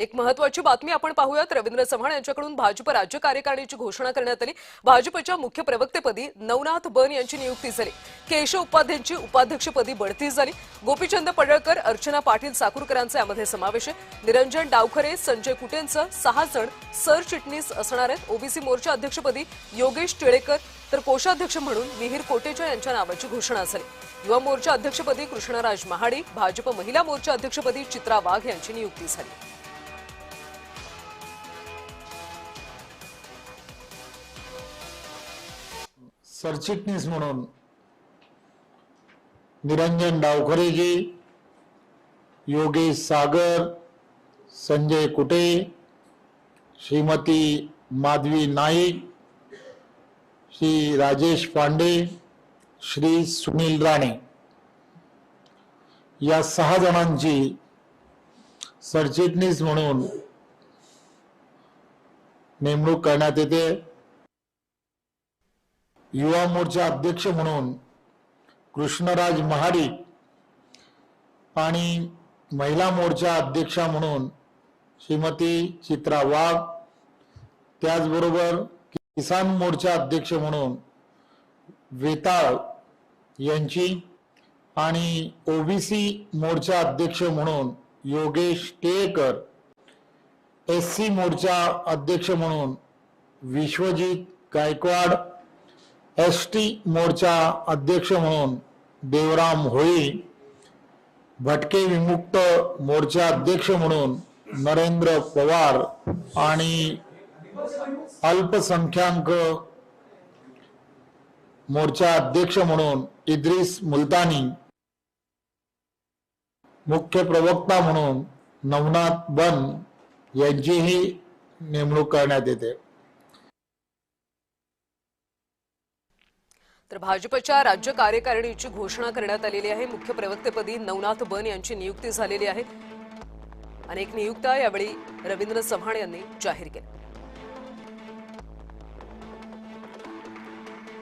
एक महत्त्वाची बातमी आपण पाहूयात। रवींद्र चव्हाण यांच्याकडून भाजप राज्य कार्यकारिणीची घोषणा करण्यात आली। भाजपच्या मुख्य प्रवक्तेपदी नवनाथ बन यांची नियुक्ती झाली। केशव उपाध्यायांची उपाध्यक्षपदी बढती झाली। गोपीचंद पडळकर, अर्चना पाटील साकुरकरांचा यामध्ये समावेश आहे। निरंजन डावखरे, संजय कुटेंचं 6 जण सरचिटणीस असणार आहेत। ओबीसी मोर्चा अध्यक्षपदी योगेश टिळेकर तर कोषाध्यक्ष म्हणून मिहिर कोटेचा यांच्या नावाची घोषणा झाली। युवा मोर्चा अध्यक्षपदी कृष्णराज महाडी, भाजप महिला मोर्चा अध्यक्षपदी चित्रा वाघ यांची नियुक्ती झाली। सरचिटणीस म्हणून निरंजन डावखरेजी, योगेश सागर, संजय कुटे, श्रीमती माधवी नाईक, श्री राजेश पांडे, श्री सुनील राणे या 6 जणांची सरचिटणीस म्हणून नेमणूक करण्यात येते। युवा मोर्चा अध्यक्ष म्हणून कृष्णराज महाडी आणि महिला मोर्चा अध्यक्षा म्हणून श्रीमती चित्रा वाघ, त्याचबरोबर किसान मोर्चा अध्यक्ष म्हणून वेताळ यांची आणि ओबीसी मोर्चा अध्यक्ष म्हणून योगेश टिळेकर, एससी मोर्चा अध्यक्ष म्हणून विश्वजित गायकवाड, एसटी मोर्चा अध्यक्ष म्हणून देवराम होळी, भटके विमुक्त मोर्चा अध्यक्ष म्हणून नरेंद्र पवार आणि अल्पसंख्याक मोर्चा अध्यक्ष म्हणून इद्रिस मुल्तानी, मुख्य प्रवक्ता म्हणून नवनाथ बन यांचीही नेमणूक करण्यात येते। तर भाजपच्या राज्य कार्यकारिणीची घोषणा करण्यात आलेली आहे। मुख्य प्रवक्तेपदी नवनाथ बन यांची नियुक्ती झालेली आहे। अनेक नियुक्त्या यावेळी रवींद्र चव्हाण यांनी जाहीर केल्या।